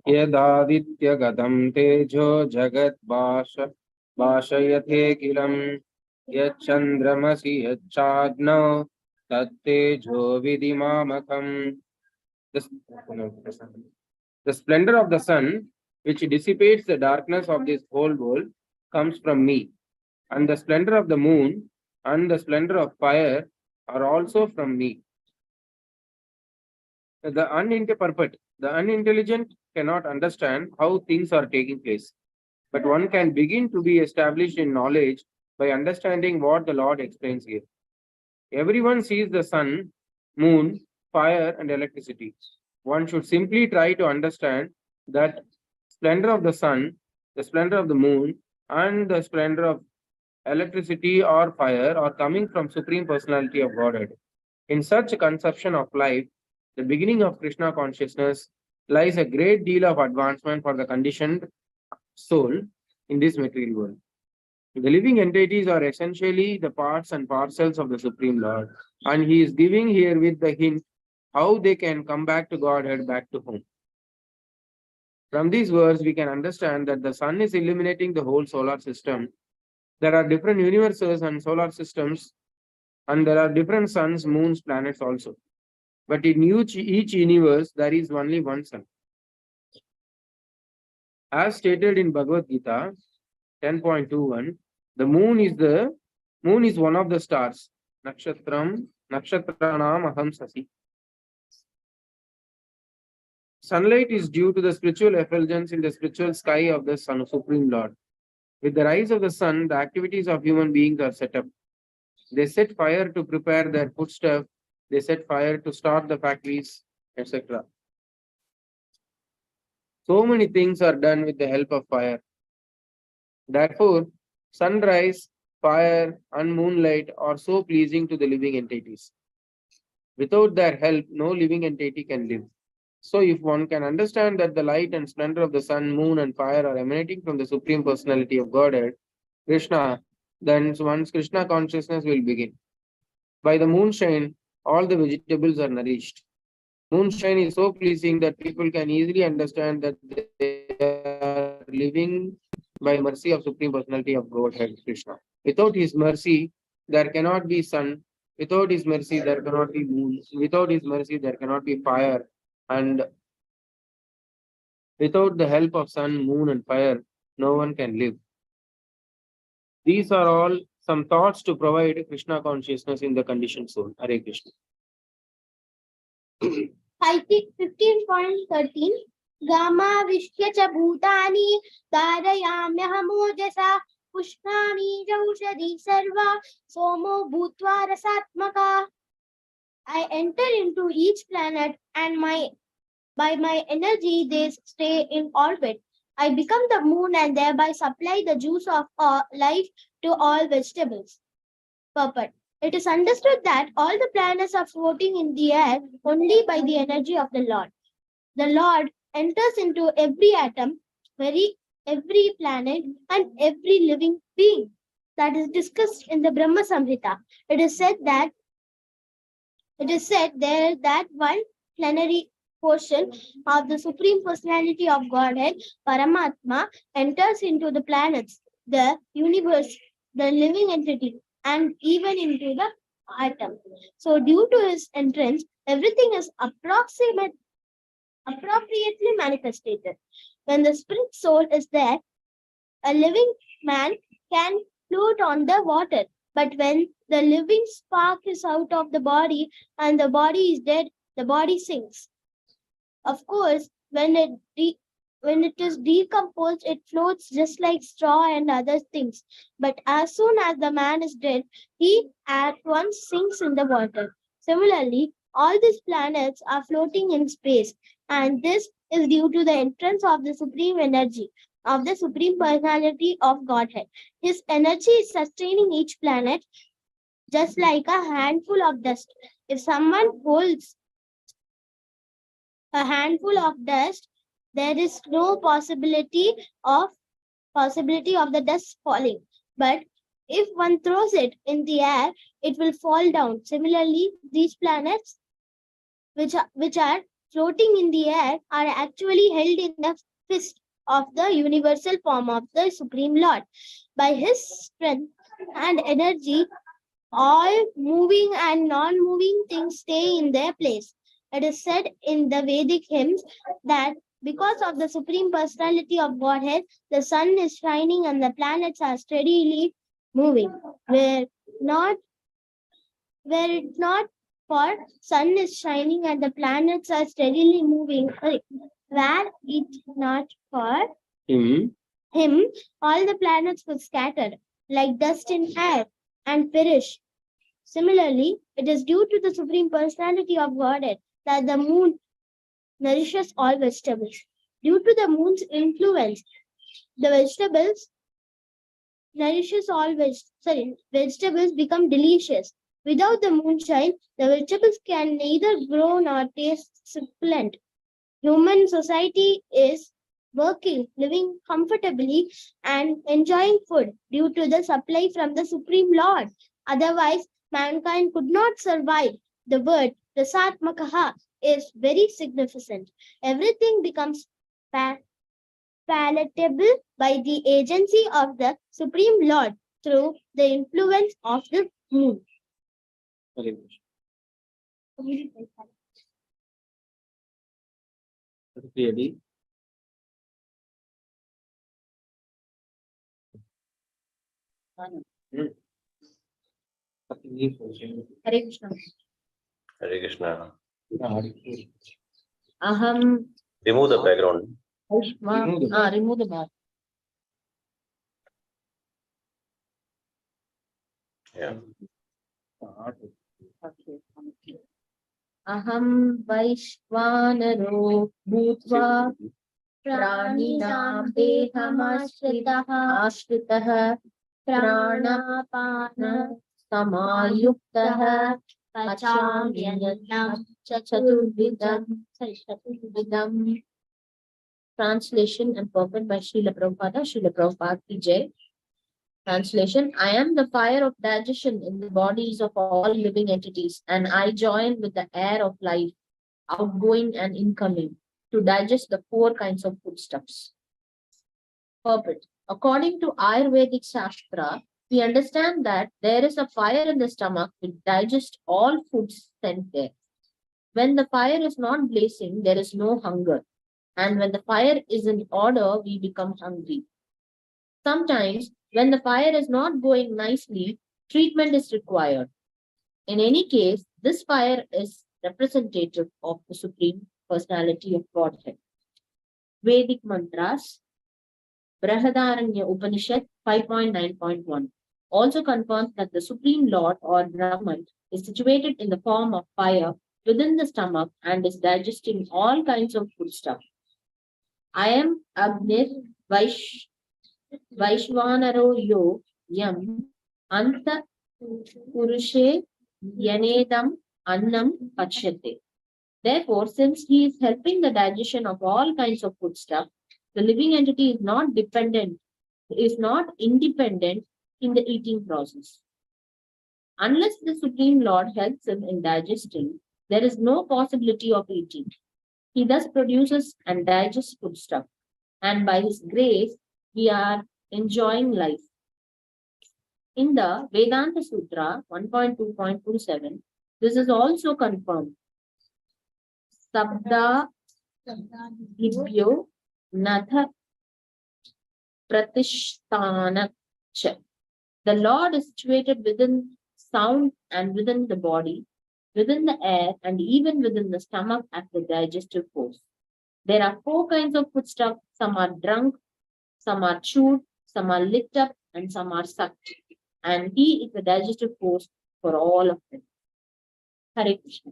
यदादित्यगतं तेजो जगद्भाषयथेऽखिलं यच्चन्द्रमसि यच्चाग्नौ तत्तेजो विधिमामकम्. The splendor of the sun, which dissipates the darkness of this whole world, comes from me, and the splendor of the moon and the splendor of fire are also from me. The unintelligent cannot understand how things are taking place, but one can begin to be established in knowledge by understanding what the Lord explains here. Everyone sees the sun, moon, fire, and electricity. One should simply try to understand that splendor of the sun, the splendor of the moon, and the splendor of electricity or fire are coming from Supreme Personality of Godhead. In such a conception of life, the beginning of Krishna consciousness, lies a great deal of advancement for the conditioned soul in this material world. The living entities are essentially the parts and parcels of the Supreme Lord, and he is giving here with the hint how they can come back to Godhead, back to home. From these words, we can understand that the sun is illuminating the whole solar system. There are different universes and solar systems, and there are different suns, moons, planets also. But in each universe, there is only one sun. As stated in Bhagavad Gita 10.21, the moon is one of the stars. Nakshatranam aham sasi. Sunlight is due to the spiritual effulgence in the spiritual sky of the Sun, Supreme Lord. With the rise of the sun, the activities of human beings are set up. They set fire to prepare their foodstuff. They set fire to start the factories, etc. So many things are done with the help of fire. Therefore, sunrise, fire, and moonlight are so pleasing to the living entities. Without their help, no living entity can live. So, if one can understand that the light and splendor of the sun, moon, and fire are emanating from the Supreme Personality of Godhead, Krishna, then one's Krishna consciousness will begin. By the moonshine, all the vegetables are nourished. Moonshine is so pleasing that people can easily understand that they are living by mercy of Supreme Personality of Godhead, Krishna. Without his mercy, there cannot be sun. Without his mercy, there cannot be moon. Without his mercy, there cannot be fire. And without the help of sun, moon, and fire, no one can live. These are all some thoughts to provide Krishna consciousness in the conditioned soul. Hare Krishna. I think 15.13. Gama Vishya cha bhutani dharayamyahamojasa pushkani jaushadi sarva somo bhutva rasatmaka. I enter into each planet and by my energy they stay in orbit. I become the moon and thereby supply the juice of life to all vegetables. Purport. It is understood that all the planets are floating in the air only by the energy of the Lord. The Lord enters into every atom, every planet, and every living being. That is discussed in the Brahma Samhita. It is said there that one plenary portion of the Supreme Personality of Godhead, Paramatma, enters into the planets, the universe, the living entity, and even into the atom. So due to his entrance, everything is appropriately manifested. When the spirit soul is there, a living man can float on the water. But when the living spark is out of the body and the body is dead, the body sinks. Of course, when it is decomposed, it floats just like straw and other things. But as soon as the man is dead, he at once sinks in the water. Similarly, all these planets are floating in space, and this is due to the entrance of the supreme energy of the Supreme Personality of Godhead. His energy is sustaining each planet just like a handful of dust. If someone holds a handful of dust, there is no possibility of the dust falling. But If one throws it in the air, it will fall down. Similarly, these planets, which are floating in the air, are actually held in the fist of the universal form of the Supreme Lord. By his strength and energy, all moving and non-moving things stay in their place. It is said in the Vedic hymns that because of the Supreme Personality of Godhead, the sun is shining and the planets are steadily moving. Not were it not for sun is shining and the planets are steadily moving, were it not for him, all the planets would scatter like dust in air and perish. Similarly, it is due to the Supreme Personality of Godhead that the moon nourishes all vegetables. Due to the moon's influence, the vegetables become delicious. Without the moonshine, the vegetables can neither grow nor taste succulent. Human society is working, living comfortably, and enjoying food due to the supply from the Supreme Lord. Otherwise, mankind could not survive. The word Rasatmakaha is very significant. Everything becomes palatable by the agency of the Supreme Lord through the influence of the moon. Hare Krishna. Clearly. Hare Krishna. Hare Krishna. Aham. Remove the background. Remove the bar. Yeah. Okay. Aham Vaishvanaro Bhutva Praninam Ashritah Pranapana Samayuktah Pachamyanam Chaturvidam. Translation and purport by Srila Prabhupada. Srila Prabhupada ki Jai. Translation: I am the fire of digestion in the bodies of all living entities, and I join with the air of life, outgoing and incoming, to digest the 4 kinds of foodstuffs. Purport: according to Ayurvedic Shastra, we understand that there is a fire in the stomach which digests all foods sent there. When the fire is not blazing, there is no hunger. And when the fire is in order, we become hungry. Sometimes, when the fire is not going nicely, treatment is required. In any case, this fire is representative of the Supreme Personality of Godhead. Vedic Mantras, Brahadaranya Upanishad 5.9.1 also confirms that the Supreme Lord or Brahman is situated in the form of fire within the stomach and is digesting all kinds of foodstuff. I am Agnir Vaishvanaro Yo Yam Anta Purushe Yanedam Annam Pachyate. Therefore, since he is helping the digestion of all kinds of foodstuff, the living entity is not independent in the eating process. Unless the Supreme Lord helps him in digesting, there is no possibility of eating. He thus produces and digests foodstuff, and by his grace, we are enjoying life. In the Vedanta Sutra 1.2.27, this is also confirmed. Sabda Hibyo Natha Pratishtana Cha. The Lord is situated within sound and within the body, within the air, and even within the stomach as the digestive force. There are 4 kinds of foodstuff. Some are drunk, some are chewed, some are licked up, and some are sucked. And he is the digestive force for all of them. Hare Krishna.